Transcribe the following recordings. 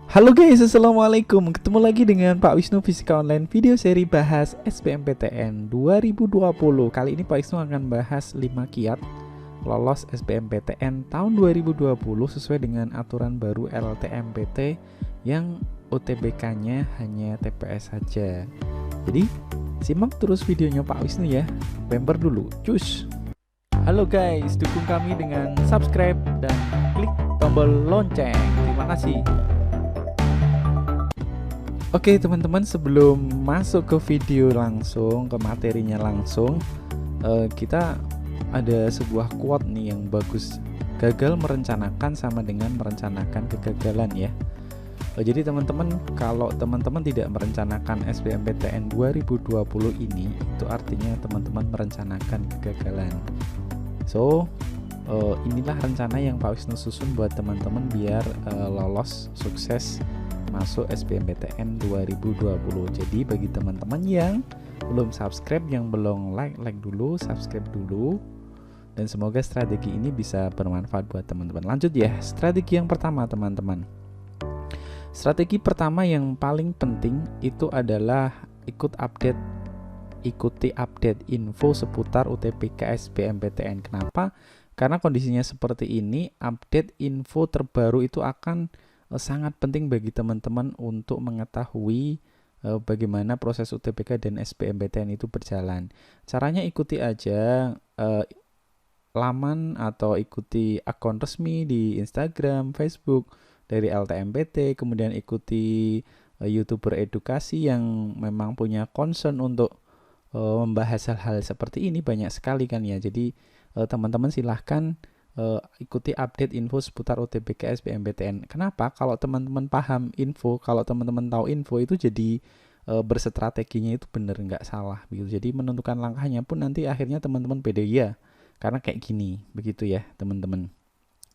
Halo guys, assalamualaikum. Ketemu lagi dengan Pak Wisnu Fisika Online, video seri bahas SBMPTN 2020. Kali ini Pak Wisnu akan bahas 5 kiat lolos SBMPTN tahun 2020 sesuai dengan aturan baru LTMPT yang UTBK-nya hanya TPS saja. Jadi simak terus videonya Pak Wisnu ya. Bemper dulu, cus. Halo guys, dukung kami dengan subscribe dan klik tombol lonceng. Terima kasih. Oke teman-teman, sebelum masuk ke video langsung, ke materinya langsung, kita ada sebuah quote nih yang bagus. Gagal merencanakan sama dengan merencanakan kegagalan ya. Jadi teman-teman, kalau teman-teman tidak merencanakan SBMPTN 2020 ini, itu artinya teman-teman merencanakan kegagalan. So, inilah rencana yang Pak Wisnu susun buat teman-teman biar lolos sukses masuk SBMPTN 2020. Jadi bagi teman-teman yang belum subscribe, yang belum like dulu, subscribe dulu. Dan semoga strategi ini bisa bermanfaat buat teman-teman. Lanjut ya, strategi yang pertama teman-teman. Strategi pertama yang paling penting itu adalah ikuti update info seputar UTBK SBMPTN. Kenapa? Karena kondisinya seperti ini, update info terbaru itu akan sangat penting bagi teman-teman untuk mengetahui bagaimana proses UTBK dan SBMPTN itu berjalan. Caranya ikuti aja laman atau ikuti akun resmi di Instagram, Facebook dari LTMPT, kemudian ikuti YouTuber edukasi yang memang punya concern untuk membahas hal-hal seperti ini, banyak sekali kan ya. Jadi teman-teman silahkan ikuti update info seputar UTBK SBMPTN. Kenapa? Kalau teman-teman paham info, kalau teman-teman tahu info itu jadi berstrateginya itu benar, nggak salah begitu. Jadi menentukan langkahnya pun nanti akhirnya teman-teman pede ya, karena kayak gini, begitu ya teman-teman.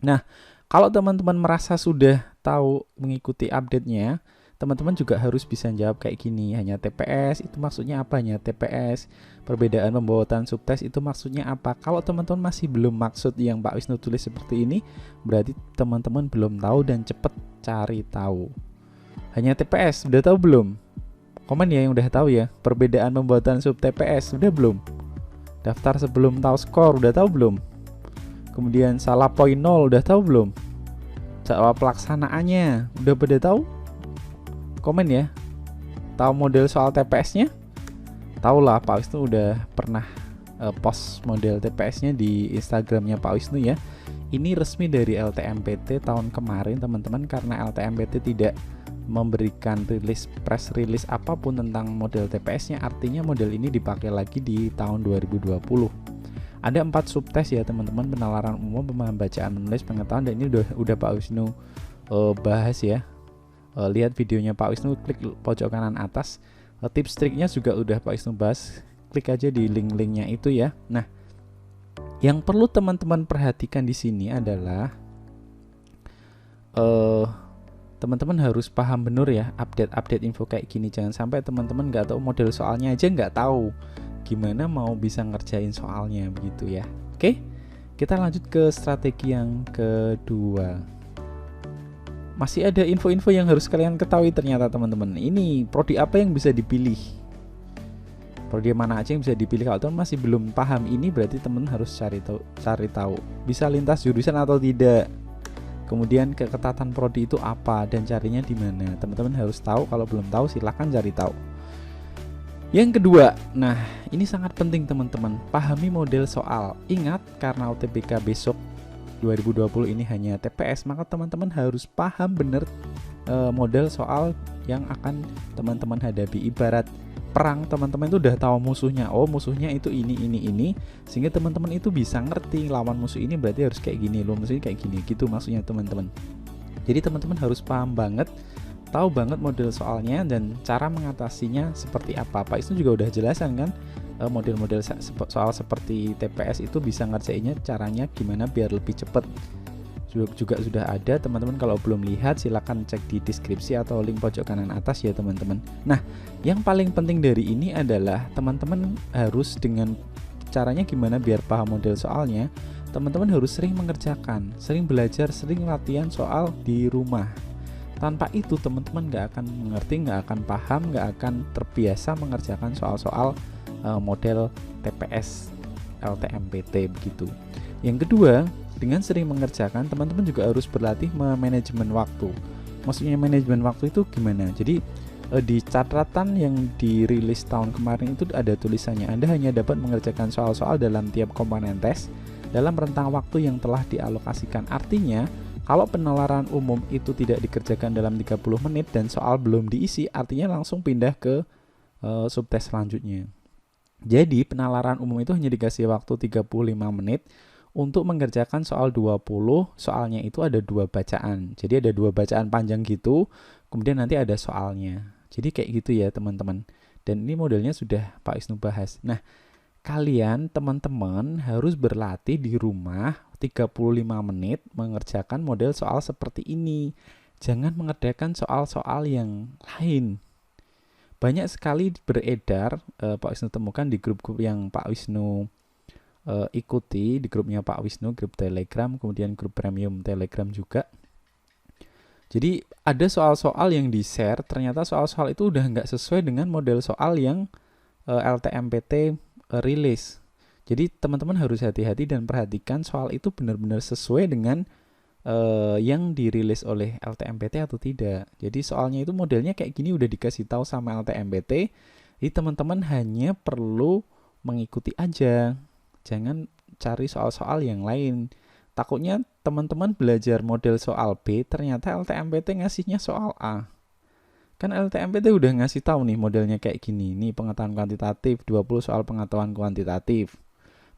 Nah, kalau teman-teman merasa sudah tahu mengikuti update-nya, teman-teman juga harus bisa jawab kayak gini. Hanya TPS itu maksudnya apa? Hanya TPS. Perbedaan pembuatan subtes itu maksudnya apa? Kalau teman-teman masih belum maksud yang Pak Wisnu tulis seperti ini, berarti teman-teman belum tahu dan cepet cari tahu. Hanya TPS, udah tahu belum? Komen ya yang udah tahu ya. Perbedaan pembuatan sub TPS, udah belum? Daftar sebelum tahu skor, udah tahu belum? Kemudian salah poin 0, udah tahu belum? Cara pelaksanaannya, udah pada tahu? Komen ya. Tahu model soal TPS-nya? Tahu lah, Pak Wisnu udah pernah post model TPS-nya di Instagramnya Pak Wisnu ya. Ini resmi dari LTMPT tahun kemarin teman-teman, karena LTMPT tidak memberikan press release apapun tentang model TPS-nya, artinya model ini dipakai lagi di tahun 2020. Ada 4 subtes ya teman-teman: penalaran umum, pemahaman bacaan menulis, pengetahuan, dan ini udah Pak Wisnu bahas ya. Lihat videonya Pak Wisnu, klik pojok kanan atas. Tips triknya juga udah Pak Wisnu bahas, klik aja di link-linknya itu ya. Nah, yang perlu teman-teman perhatikan di sini adalah teman-teman harus paham benar ya update info kayak gini. Jangan sampai teman-teman nggak tahu model soalnya aja, nggak tahu gimana mau bisa ngerjain soalnya begitu ya. Oke, kita lanjut ke strategi yang kedua. Masih ada info-info yang harus kalian ketahui ternyata teman-teman. Ini prodi apa yang bisa dipilih? Prodi mana aja yang bisa dipilih? Kalau teman masih belum paham ini, berarti teman harus cari tahu. Bisa lintas jurusan atau tidak? Kemudian keketatan prodi itu apa dan carinya di mana? Teman-teman harus tahu. Kalau belum tahu silahkan cari tahu. Yang kedua, nah ini sangat penting teman-teman. Pahami model soal. Ingat, karena UTBK besok 2020 ini hanya TPS, maka teman-teman harus paham benar model soal yang akan teman-teman hadapi. Ibarat perang, teman-teman itu udah tahu musuhnya. Oh, musuhnya itu ini, sehingga teman-teman itu bisa ngerti lawan musuh ini berarti harus kayak gini, loh musuhnya kayak gini, gitu maksudnya teman-teman. Jadi teman-teman harus paham banget, tahu banget model soalnya dan cara mengatasinya seperti apa. Pak itu juga udah jelasan kan, model-model soal seperti TPS itu bisa ngerjainnya caranya gimana biar lebih cepat. Juga sudah ada teman-teman, kalau belum lihat silakan cek di deskripsi atau link pojok kanan atas ya teman-teman. Nah, yang paling penting dari ini adalah teman-teman harus dengan caranya gimana biar paham model soalnya. Teman-teman harus sering mengerjakan, sering belajar, sering latihan soal di rumah. Tanpa itu teman-teman nggak akan mengerti, nggak akan paham, nggak akan terbiasa mengerjakan soal-soal model TPS LTMPT begitu. Yang kedua, dengan sering mengerjakan, teman-teman juga harus berlatih manajemen waktu. Maksudnya manajemen waktu itu gimana? Jadi di catatan yang dirilis tahun kemarin itu ada tulisannya Anda hanya dapat mengerjakan soal-soal dalam tiap komponen tes dalam rentang waktu yang telah dialokasikan. Artinya, kalau penalaran umum itu tidak dikerjakan dalam 30 menit dan soal belum diisi, artinya langsung pindah ke subtes selanjutnya. Jadi, penalaran umum itu hanya dikasih waktu 35 menit untuk mengerjakan soal 20, soalnya itu ada 2 bacaan. Jadi ada 2 bacaan panjang gitu, kemudian nanti ada soalnya. Jadi kayak gitu ya teman-teman. Dan ini modelnya sudah Pak Wisnu bahas. Nah, kalian teman-teman harus berlatih di rumah 35 menit mengerjakan model soal seperti ini. Jangan mengerjakan soal-soal yang lain. Banyak sekali beredar, Pak Wisnu temukan di grup-grup yang Pak Wisnu ikuti, di grupnya Pak Wisnu, grup Telegram, kemudian grup premium Telegram juga. Jadi ada soal-soal yang di-share, ternyata soal-soal itu udah nggak sesuai dengan model soal yang LTMPT rilis. Jadi teman-teman harus hati-hati dan perhatikan soal itu benar-benar sesuai dengan yang dirilis oleh LTMPT atau tidak. Jadi soalnya itu modelnya kayak gini udah dikasih tahu sama LTMPT. Jadi teman-teman hanya perlu mengikuti aja. Jangan cari soal-soal yang lain. Takutnya teman-teman belajar model soal B, ternyata LTMPT ngasihnya soal A. Kan LTMPT udah ngasih tahu nih modelnya kayak gini. Nih pengetahuan kuantitatif, 20 soal pengetahuan kuantitatif.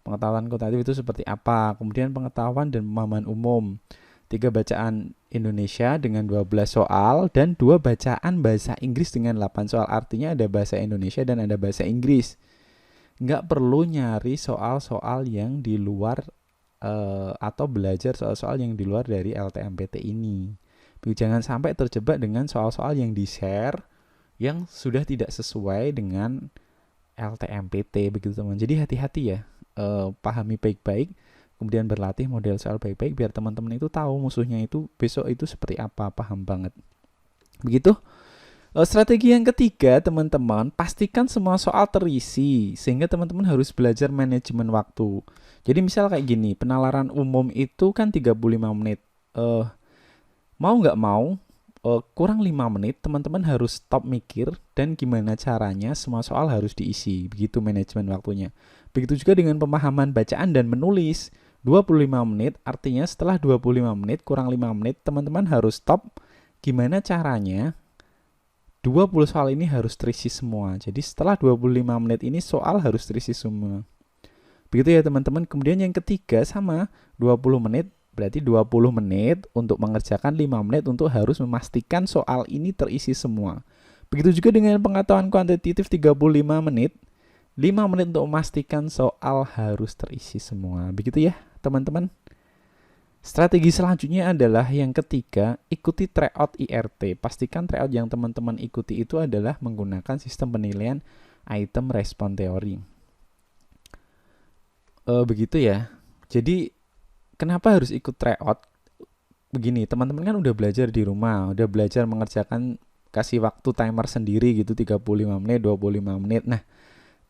Pengetahuan kuantitatif itu seperti apa? Kemudian pengetahuan dan pemahaman umum. 3 bacaan Indonesia dengan 12 soal dan 2 bacaan bahasa Inggris dengan 8 soal. Artinya ada bahasa Indonesia dan ada bahasa Inggris. Nggak perlu nyari soal-soal yang di luar atau belajar soal-soal yang di luar dari LTMPT ini. Jangan sampai terjebak dengan soal-soal yang di-share yang sudah tidak sesuai dengan LTMPT begitu teman. Jadi hati-hati ya, pahami baik-baik, kemudian berlatih model soal baik-baik biar teman-teman itu tahu musuhnya itu besok itu seperti apa, paham banget. Begitu. Strategi yang ketiga, teman-teman, pastikan semua soal terisi sehingga teman-teman harus belajar manajemen waktu. Jadi misal kayak gini, penalaran umum itu kan 35 menit. Mau nggak mau, kurang 5 menit, teman-teman harus stop mikir dan gimana caranya semua soal harus diisi. Begitu manajemen waktunya. Begitu juga dengan pemahaman bacaan dan menulis. 25 menit, artinya setelah 25 menit, kurang 5 menit, teman-teman harus stop. Gimana caranya 20 soal ini harus terisi semua. Jadi setelah 25 menit ini soal harus terisi semua. Begitu ya teman-teman. Kemudian yang ketiga sama 20 menit. Berarti 20 menit untuk mengerjakan 5 menit untuk harus memastikan soal ini terisi semua. Begitu juga dengan pengetahuan kuantitatif 35 menit. 5 menit untuk memastikan soal harus terisi semua. Begitu ya teman-teman. Strategi selanjutnya adalah yang ketiga, ikuti tryout IRT. Pastikan tryout yang teman-teman ikuti itu adalah menggunakan sistem penilaian item respon teori. Begitu ya. Jadi kenapa harus ikut tryout? Begini, teman-teman kan udah belajar di rumah, udah belajar mengerjakan, kasih waktu timer sendiri gitu 35 menit, 25 menit. Nah,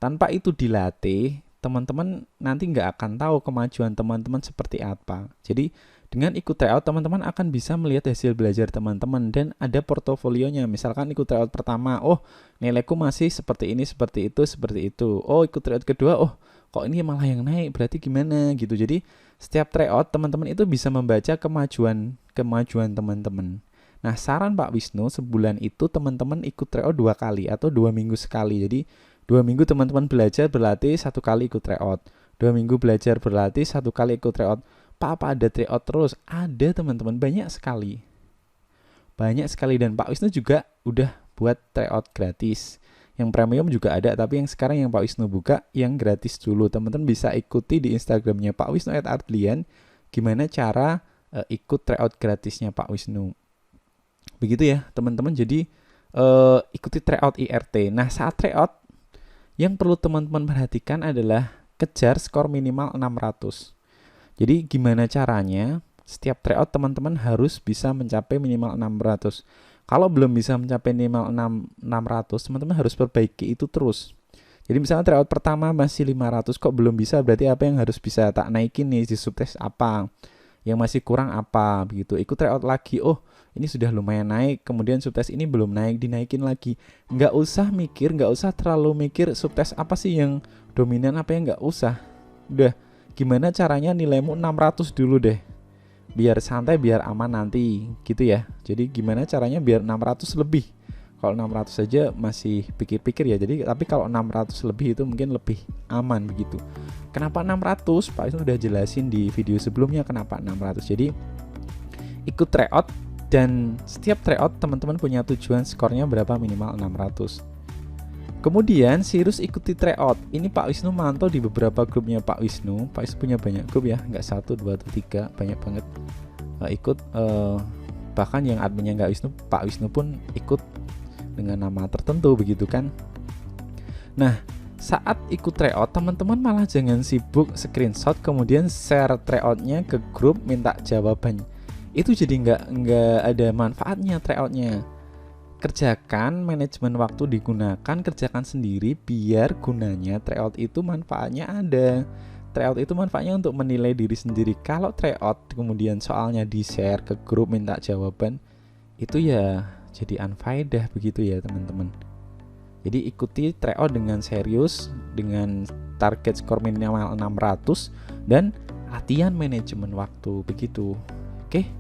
tanpa itu dilatih, teman-teman nanti nggak akan tahu kemajuan teman-teman seperti apa. Jadi dengan ikut tryout teman-teman akan bisa melihat hasil belajar teman-teman dan ada portofolionya. Misalkan ikut tryout pertama, oh nilaiku masih seperti ini, seperti itu, seperti itu. Oh ikut tryout kedua, oh kok ini malah yang naik, berarti gimana gitu. Jadi setiap tryout teman-teman itu bisa membaca kemajuan teman-teman. Nah saran Pak Wisnu, sebulan itu teman-teman ikut tryout 2 kali atau 2 minggu sekali. Jadi 2 minggu teman-teman belajar berlatih, 1 kali ikut tryout. 2 minggu belajar berlatih, 1 kali ikut tryout. Pak, apa ada tryout terus? Ada teman-teman, banyak sekali. Banyak sekali dan Pak Wisnu juga udah buat tryout gratis. Yang premium juga ada, tapi yang sekarang yang Pak Wisnu buka yang gratis dulu. Teman-teman bisa ikuti di Instagramnya Pak Wisnu @artlian gimana cara ikut tryout gratisnya Pak Wisnu. Begitu ya teman-teman, jadi ikuti tryout IRT. Nah saat tryout yang perlu teman-teman perhatikan adalah kejar skor minimal 600. Jadi gimana caranya setiap tryout teman-teman harus bisa mencapai minimal 600. Kalau belum bisa mencapai minimal 600, teman-teman harus perbaiki itu terus. Jadi misalnya tryout pertama masih 500, kok belum bisa, berarti apa yang harus bisa tak naikin nih di subtes apa, yang masih kurang apa, begitu. Ikut tryout lagi, oh ini sudah lumayan naik, kemudian subtes ini belum naik, dinaikin lagi. Nggak usah mikir, nggak usah terlalu mikir subtes apa sih yang dominan, apa yang nggak usah. Udah, gimana caranya nilaimu 600 dulu deh, biar santai, biar aman nanti, gitu ya. Jadi gimana caranya biar 600 lebih. Kalau 600 saja masih pikir-pikir ya. Jadi tapi kalau 600 lebih itu mungkin lebih aman begitu. Kenapa 600? Pak Wisnu udah jelasin di video sebelumnya kenapa 600. Jadi ikut tryout, dan setiap tryout teman-teman punya tujuan skornya berapa, minimal 600. Kemudian serius ikuti tryout. Ini Pak Wisnu mantau di beberapa grupnya Pak Wisnu. Pak Wisnu punya banyak grup ya, nggak 1, 2, atau 3, banyak banget. Ikut bahkan yang adminnya nggak Wisnu, Pak Wisnu pun ikut dengan nama tertentu begitu kan. Nah, saat ikut tryout teman-teman malah jangan sibuk screenshot kemudian share tryoutnya ke grup minta jawaban. Itu jadi nggak ada manfaatnya tryoutnya. Kerjakan manajemen waktu digunakan, kerjakan sendiri biar gunanya tryout itu manfaatnya ada. Tryout itu manfaatnya untuk menilai diri sendiri. Kalau tryout kemudian soalnya di-share ke grup minta jawaban, itu ya jadi unfaedah begitu ya teman-teman. Jadi ikuti tryout dengan serius, dengan target skor minimal 600 dan latihan manajemen waktu begitu. Oke.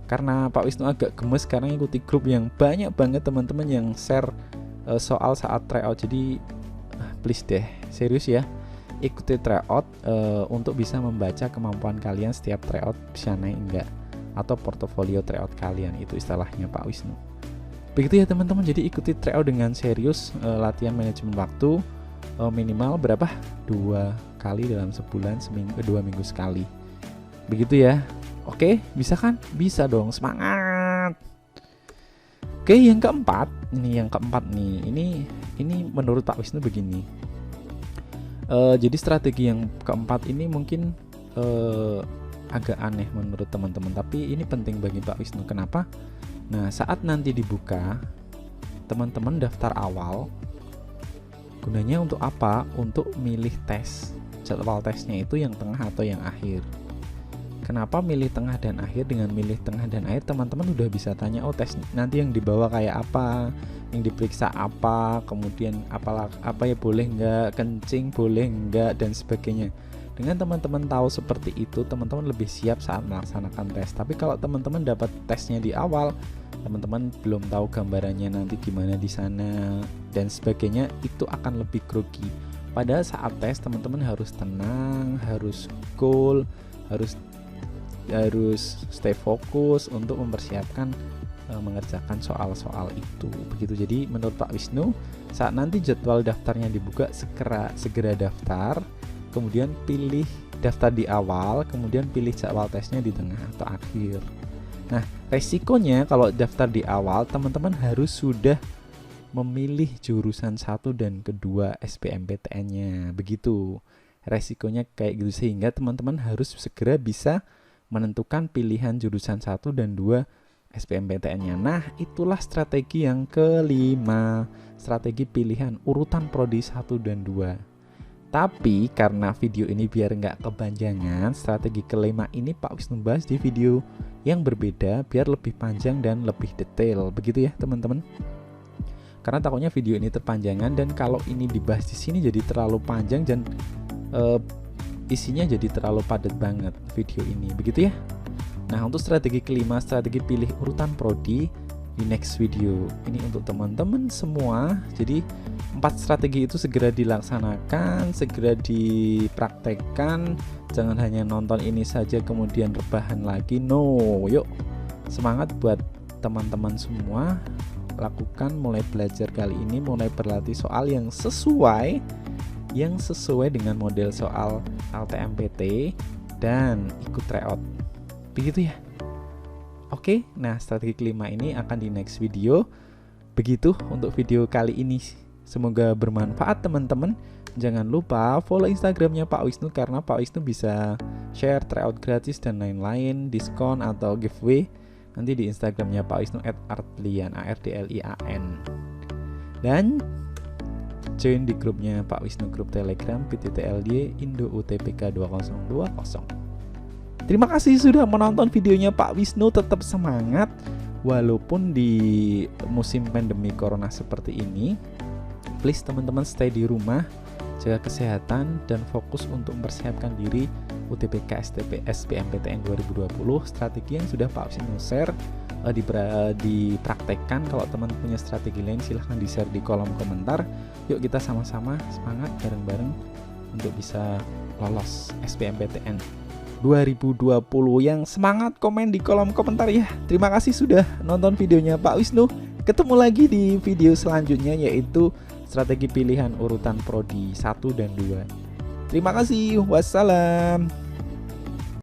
Karena Pak Wisnu agak gemes karena ikuti grup yang banyak banget teman-teman yang share soal saat tryout. Jadi please deh, serius ya. Ikuti tryout untuk bisa membaca kemampuan kalian setiap tryout bisa naik enggak, atau portofolio tryout kalian, itu istilahnya Pak Wisnu. Begitu ya teman-teman. Jadi ikuti tryout dengan serius, latihan manajemen waktu minimal berapa? 2 kali dalam sebulan, 2 minggu sekali. Begitu ya. Oke, bisa kan? Bisa dong, semangat. Oke, yang keempat nih. Ini menurut Pak Wisnu begini. Jadi strategi yang keempat ini mungkin agak aneh menurut teman-teman, tapi ini penting bagi Pak Wisnu. Kenapa? Nah, saat nanti dibuka, teman-teman daftar awal, gunanya untuk apa? Untuk milih tes. Jadwal tesnya itu yang tengah atau yang akhir. Kenapa milih tengah dan akhir? Dengan milih tengah dan akhir, teman-teman udah bisa tanya, oh tes nanti yang dibawa kayak apa, yang diperiksa apa, kemudian apa ya, boleh nggak kencing, boleh nggak, dan sebagainya. Dengan teman-teman tahu seperti itu, teman-teman lebih siap saat melaksanakan tes. Tapi kalau teman-teman dapat tesnya di awal, teman-teman belum tahu gambarannya nanti gimana di sana dan sebagainya, itu akan lebih grogi. Padahal saat tes teman-teman harus tenang, harus cool, harus stay fokus untuk mempersiapkan mengerjakan soal-soal itu begitu. Jadi menurut Pak Wisnu, saat nanti jadwal daftarnya dibuka, segera daftar, kemudian pilih daftar di awal, kemudian pilih jadwal tesnya di tengah atau akhir. Nah, resikonya kalau daftar di awal, teman-teman harus sudah memilih jurusan 1 dan kedua SBMPTN-nya begitu. Resikonya kayak gitu, sehingga teman-teman harus segera bisa menentukan pilihan jurusan 1 dan 2 SBMPTN-nya. Nah, itulah strategi yang kelima, strategi pilihan urutan prodi 1 dan 2. Tapi karena video ini biar nggak kepanjangan, strategi kelima ini Pak Wisnu bahas di video yang berbeda biar lebih panjang dan lebih detail. Begitu ya teman-teman. Karena takutnya video ini terpanjangan, dan kalau ini dibahas di sini jadi terlalu panjang dan isinya jadi terlalu padat banget video ini, begitu ya. Nah, untuk strategi kelima, strategi pilih urutan prodi, di next video ini untuk teman-teman semua. Jadi 4 strategi itu segera dilaksanakan, segera dipraktekkan. Jangan hanya nonton ini saja kemudian rebahan lagi. No, yuk semangat buat teman-teman semua. Lakukan, mulai belajar kali ini, mulai berlatih soal yang sesuai dengan model soal LTMPT dan ikut tryout. Begitu ya. Oke, nah strategi kelima ini akan di next video. Begitu untuk video kali ini. Semoga bermanfaat teman-teman. jangan lupa follow Instagramnya Pak Wisnu, karena Pak Wisnu bisa share tryout gratis dan lain-lain, diskon atau giveaway nanti di Instagramnya Pak Wisnu @artlian ARDLIAN. Dan join di grupnya Pak Wisnu, grup Telegram PTTLY Indo UTPK 2020. Terima kasih sudah menonton videonya Pak Wisnu. Tetap semangat walaupun di musim pandemi corona seperti ini. Please teman-teman stay di rumah, jaga kesehatan dan fokus untuk mempersiapkan diri UTBK SBMPTN 2020. Strategi yang sudah Pak Wisnu share dipraktekkan. Kalau teman punya strategi lain silahkan di share di kolom komentar. Yuk kita sama-sama semangat bareng-bareng untuk bisa lolos SBMPTN 2020. Yang semangat komen di kolom komentar ya. Terima kasih sudah nonton videonya Pak Wisnu. Ketemu lagi di video selanjutnya, yaitu strategi pilihan urutan prodi 1 dan 2. Terima kasih. Wassalam.